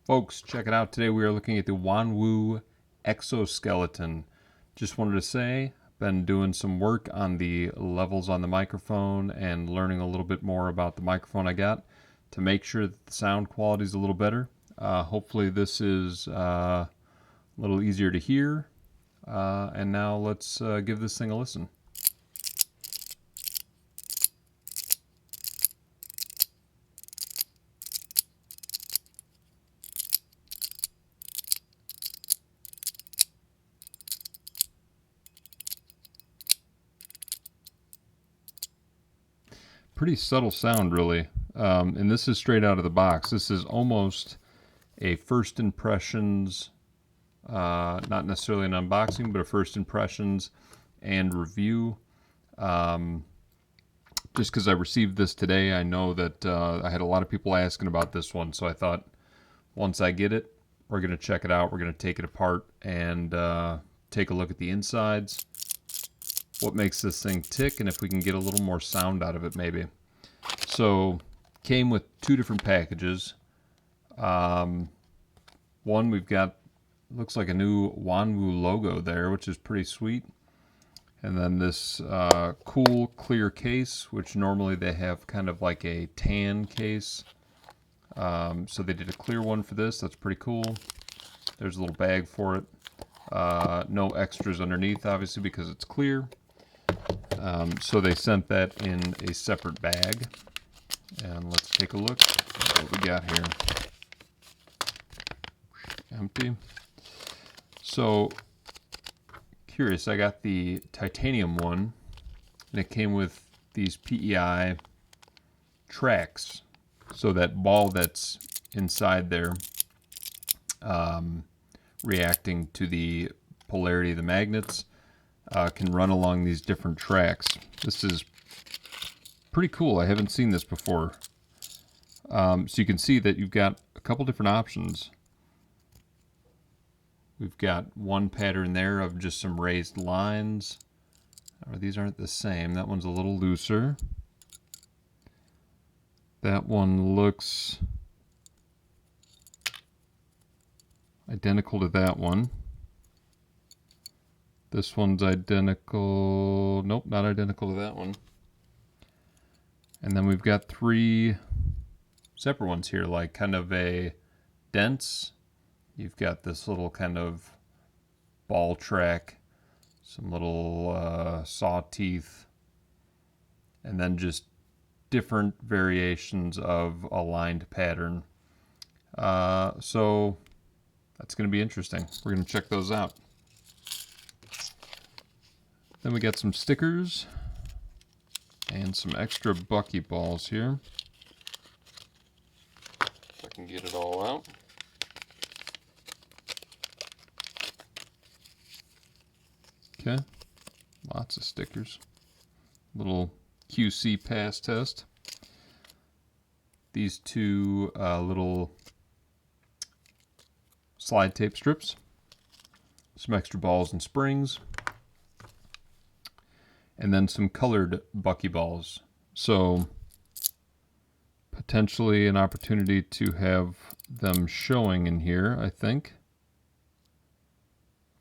Folks, check it out. Today we are looking at the Wanwu Exoskeleton. Just wanted to say, been doing some work on the levels on the microphone and learning a little bit more about the microphone I got to make sure that the sound quality is a little better. Hopefully this is a little easier to hear. And now let's give this thing a listen. Pretty subtle sound, really. And this is straight out of the box. This is almost a first impressions, not necessarily an unboxing, but a first impressions and review. Just because I received this today, I know that I had a lot of people asking about this one, so I thought once I get it, we're going to check it out. We're going to take it apart and take a look at the insides, what makes this thing tick, and if we can get a little more sound out of it maybe. So came with two different packages. One, we've got, looks like a new Wanwu logo there, which is pretty sweet. And then this cool clear case, which normally they have kind of like a tan case. So they did a clear one for this. That's pretty cool. There's a little bag for it. No extras underneath, obviously, because it's clear. So they sent that in a separate bag. And let's take a look at what we got here. Empty. So, curious, I got the titanium one, and it came with these PEI tracks. So that ball that's inside there, reacting to the polarity of the magnets, can run along these different tracks. This is pretty cool. I haven't seen this before. So you can see that you've got a couple different options. We've got one pattern there of just some raised lines. These aren't the same. That one's a little looser. That one looks identical to that one. This one's identical. Nope, not identical to that one. And then we've got three separate ones here, like kind of a dense. You've got this little kind of ball track, some little saw teeth, and then just different variations of a lined pattern. So that's going to be interesting. We're going to check those out. Then we got some stickers and some extra buckyballs here. If I can get it all out. Okay, lots of stickers. Little QC pass test. These two little slide tape strips. Some extra balls and springs. And then some colored buckyballs. So potentially an opportunity to have them showing in here, I think.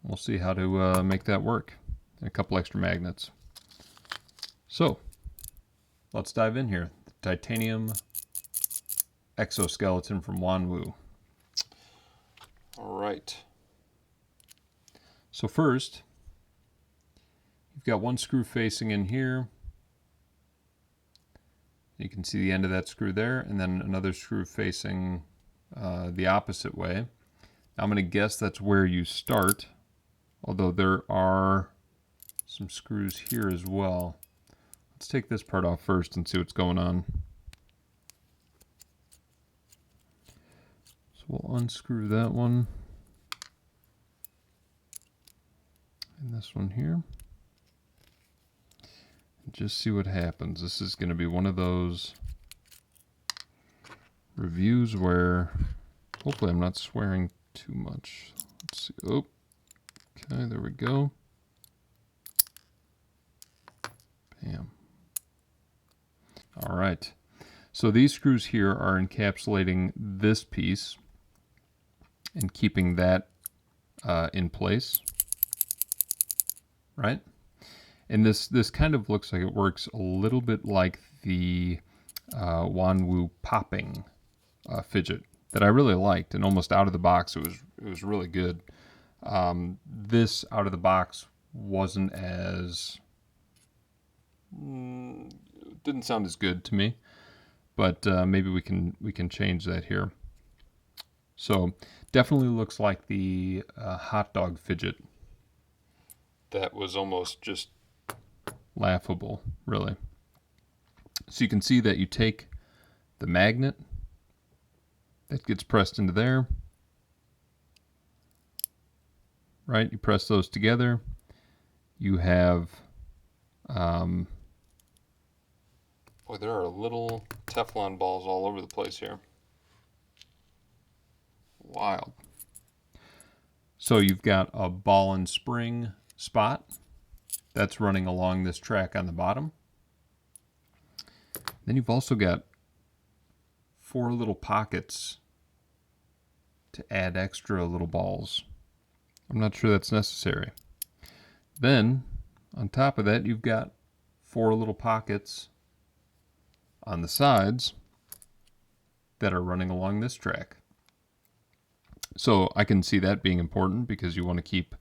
We'll see how to make that work. And a couple extra magnets. So let's dive in here. The titanium exoskeleton from Wanwu. All right. So first, you've got one screw facing in here. You can see the end of that screw there, and then another screw facing the opposite way. I'm going to guess that's where you start, although there are some screws here as well. Let's take this part off first and see what's going on. So we'll unscrew that one. And this one here. And just see what happens. This is going to be one of those reviews where hopefully I'm not swearing too much. Let's see. Oh, okay, there we go. Bam. All right. So these screws here are encapsulating this piece. and keeping that in place, right? And this kind of looks like it works a little bit like the Wanwu popping fidget that I really liked, and almost out of the box it was really good. This out of the box wasn't as didn't sound as good to me, but maybe we can change that here. So definitely looks like the hot dog fidget. That was almost just laughable, really. So you can see that you take the magnet that gets pressed into there, right? You press those together. You have, boy, there are little Teflon balls all over the place here. Wild. So you've got a ball and spring spot that's running along this track on the bottom. Then you've also got 4 little pockets to add extra little balls. I'm not sure that's necessary. Then, on top of that, you've got 4 little pockets on the sides that are running along this track. So I can see that being important because you want to keep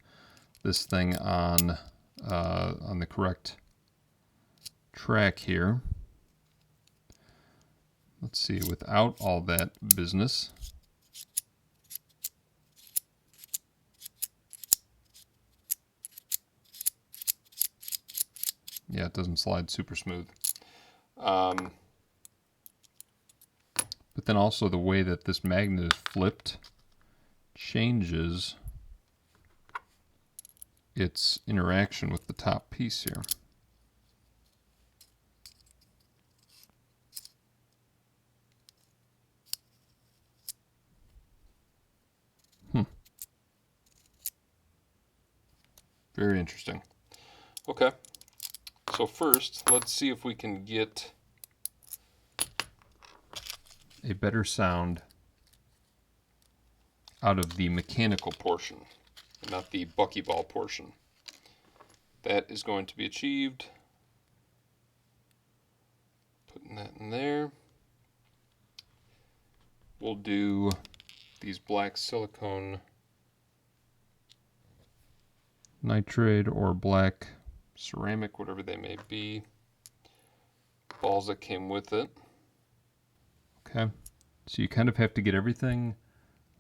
this thing on the correct track here. Let's see, without all that business. Yeah, it doesn't slide super smooth. But then also the way that this magnet is flipped changes its interaction with the top piece here. Very interesting. Okay, so first, let's see if we can get a better sound out of the mechanical portion, not the buckyball portion. That is going to be achieved. Putting that in there. We'll do these black silicone nitride or black ceramic, whatever they may be, balls that came with it. Okay, so you kind of have to get everything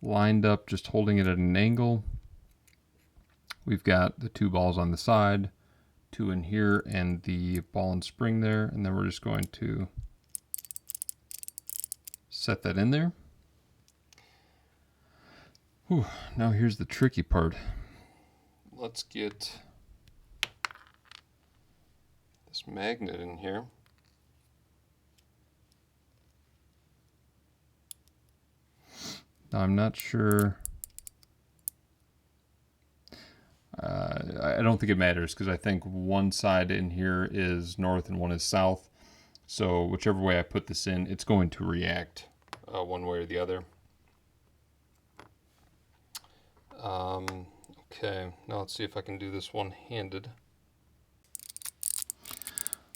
lined up, just holding it at an angle. We've got the 2 balls on the side, 2 in here, and the ball and spring there, and then we're just going to set that in there. Whew, now here's the tricky part. Let's get this magnet in here. Now I'm not sure. I don't think it matters because I think one side in here is north and one is south. So whichever way I put this in, it's going to react one way or the other. Okay, now let's see if I can do this one-handed.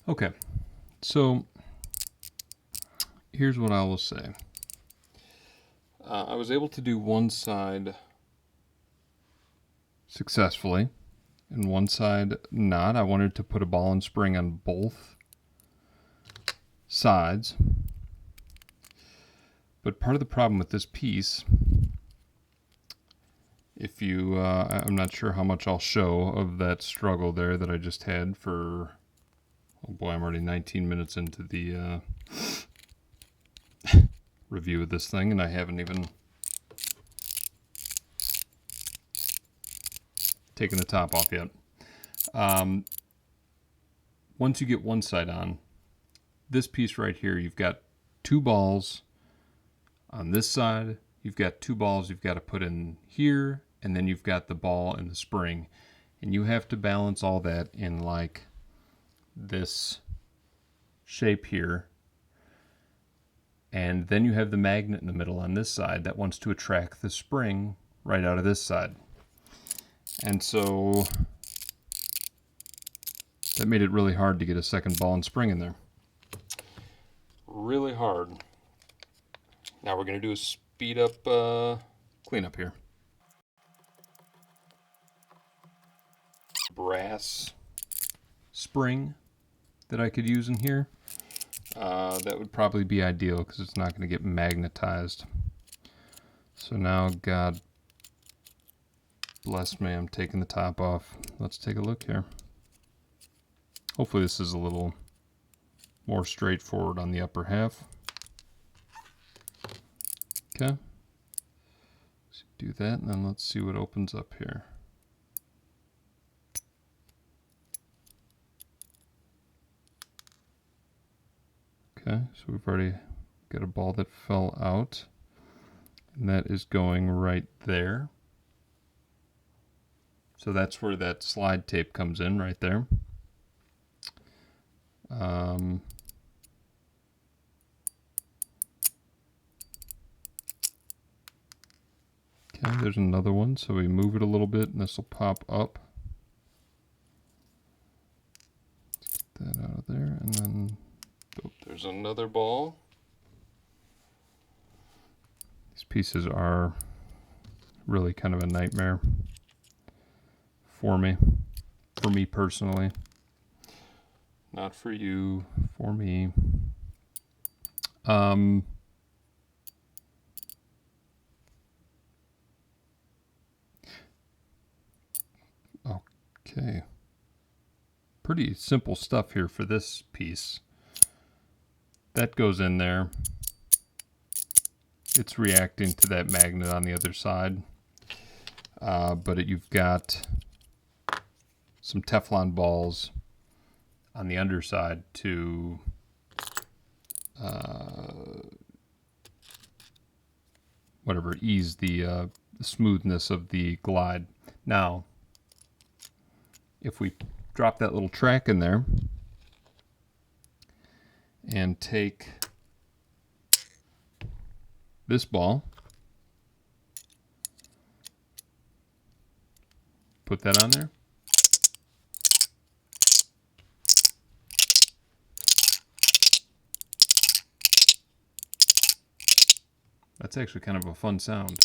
Okay, so here's what I will say. I was able to do one side successfully and one side not. I wanted to put a ball and spring on both sides. But part of the problem with this piece, if you, I'm not sure how much I'll show of that struggle there that I just had for, oh boy, I'm already 19 minutes into the review of this thing, and I haven't even taken the top off yet. Once you get one side on, this piece right here, you've got 2 balls on this side. You've got 2 balls you've got to put in here, and then you've got the ball and the spring. And you have to balance all that in like this shape here. And then you have the magnet in the middle on this side that wants to attract the spring right out of this side. And so that made it really hard to get a second ball and spring in there. Really hard. Now we're going to do a speed up cleanup here. Brass spring that I could use in here. That would probably be ideal because it's not going to get magnetized. So now, God bless me, I'm taking the top off. Let's take a look here. Hopefully this is a little more straightforward on the upper half. Okay. Let's do that, and then let's see what opens up here. Okay, so we've already got a ball that fell out, and that is going right there. So that's where that slide tape comes in, right there. Okay, there's another one, so we move it a little bit and this will pop up. Let's get that out of there, and then there's another ball. These pieces are really kind of a nightmare for me personally. Not for you, for me. Okay. Pretty simple stuff here for this piece. That goes in there. It's reacting to that magnet on the other side. But you've got some Teflon balls on the underside to ease the smoothness of the glide. Now, if we drop that little track in there and take this ball, put that on there, that's actually kind of a fun sound.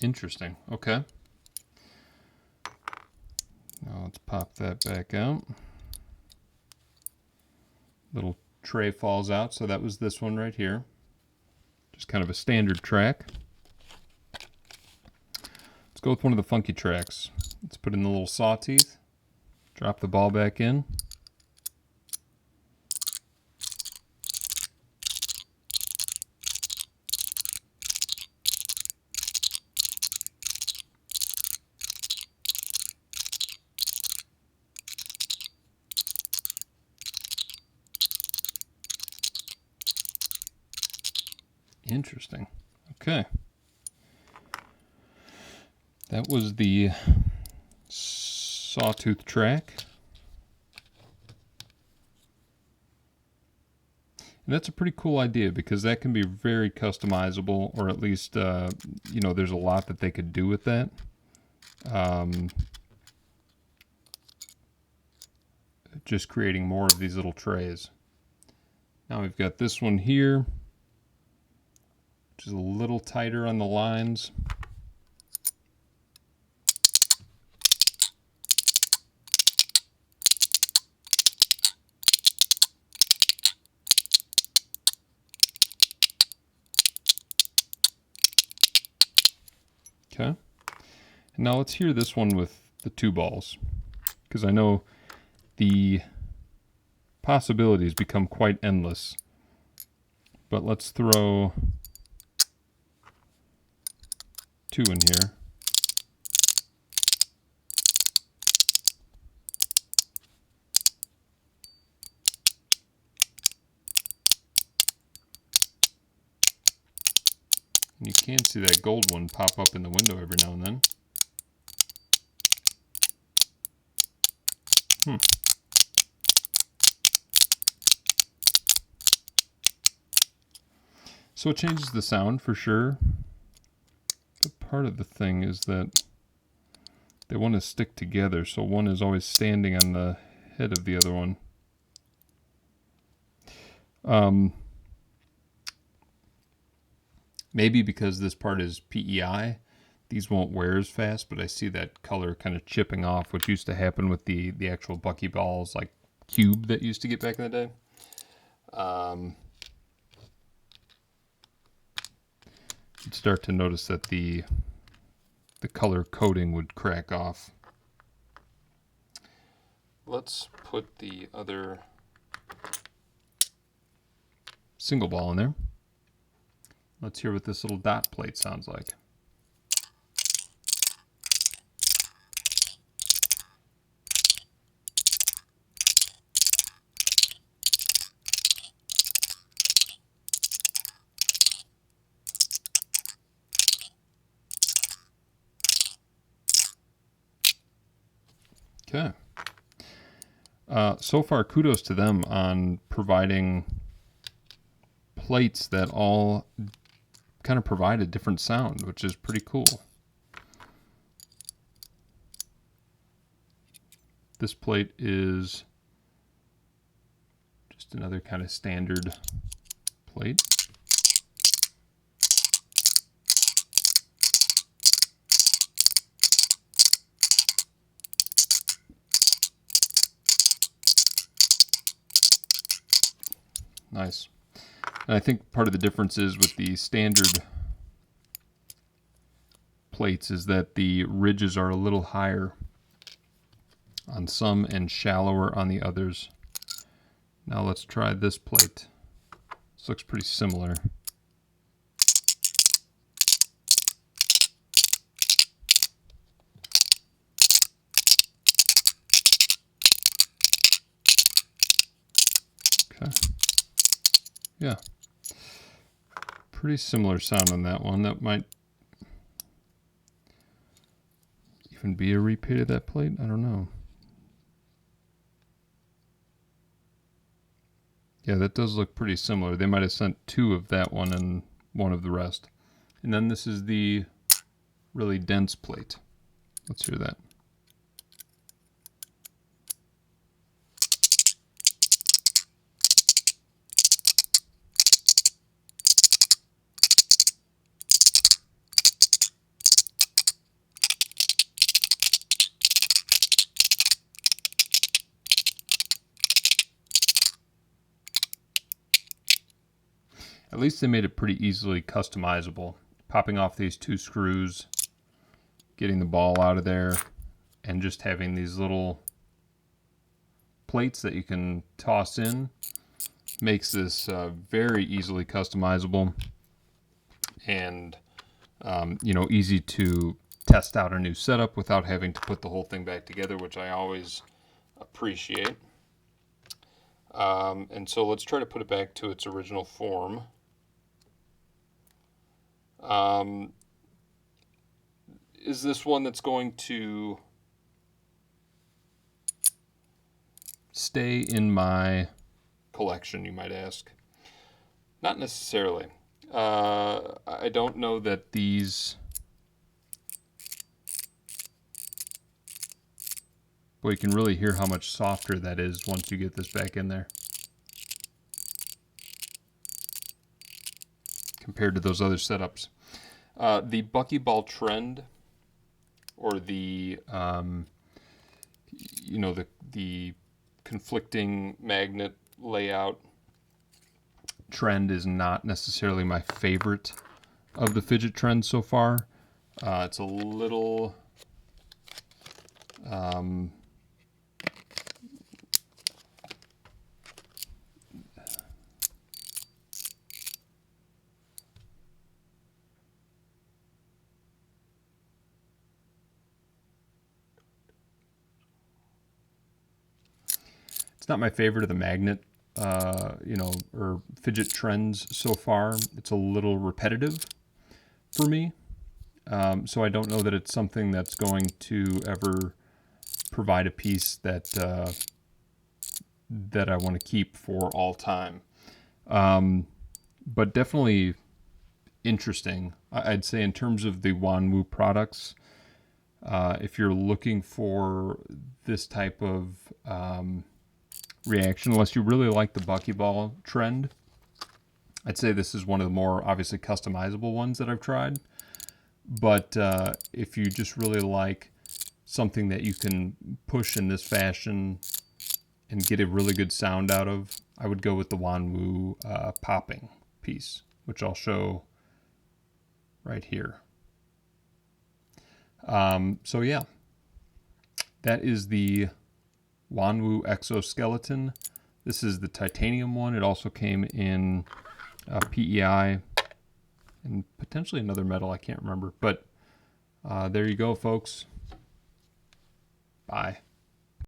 Interesting. Okay. Now let's pop that back out. Little tray falls out, so that was this one right here. Just kind of a standard track. Let's go with one of the funky tracks. Let's put in the little saw teeth. Drop the ball back in. Interesting. Okay. That was the sawtooth track. And that's a pretty cool idea because that can be very customizable, or at least, you know, there's a lot that they could do with that. Just creating more of these little trays. Now we've got this one here, which is a little tighter on the lines. Okay. And now let's hear this one with the two balls, because I know the possibilities become quite endless. But let's throw two in here. And you can see that gold one pop up in the window every now and then. So it changes the sound for sure. But part of the thing is that they want to stick together, so one is always standing on the head of the other one. Maybe because this part is PEI, these won't wear as fast, but I see that color kind of chipping off, which used to happen with the actual buckyballs, like cube that used to get back in the day. You'd start to notice that the color coating would crack off. Let's put the other single ball in there. Let's hear what this little dot plate sounds like. Okay. So far, kudos to them on providing plates that all kind of provide a different sound, which is pretty cool. This plate is just another kind of standard plate. Nice. And I think part of the difference is with the standard plates is that the ridges are a little higher on some and shallower on the others. Now let's try this plate. This looks pretty similar. Okay. Yeah. Pretty similar sound on that one. That might even be a repeat of that plate. I don't know. Yeah, that does look pretty similar. They might have sent two of that one and one of the rest. And then this is the really dense plate. Let's hear that. At least they made it pretty easily customizable. Popping off these two screws, getting the ball out of there, and just having these little plates that you can toss in makes this very easily customizable and easy to test out a new setup without having to put the whole thing back together, which I always appreciate. And so let's try to put it back to its original form. Is this one that's going to stay in my collection, you might ask? Not necessarily. I don't know that these... Boy, you can really hear how much softer that is once you get this back in there, compared to those other setups. The buckyball trend, or the the conflicting magnet layout trend, is not necessarily my favorite of the fidget trends so far. It's a little it's not my favorite of the magnet, or fidget trends so far. It's a little repetitive for me. So I don't know that it's something that's going to ever provide a piece that that I want to keep for all time. But definitely interesting. I'd say in terms of the Wanwu products, if you're looking for this type of reaction, unless you really like the buckyball trend, I'd say this is one of the more obviously customizable ones that I've tried. But if you just really like something that you can push in this fashion and get a really good sound out of, I would go with the Wanwu popping piece, which I'll show right here. So yeah, that is the Wanwu Exoskeleton. This is the titanium one. It also came in PEI and potentially another metal, I can't remember. But there you go, folks. Bye.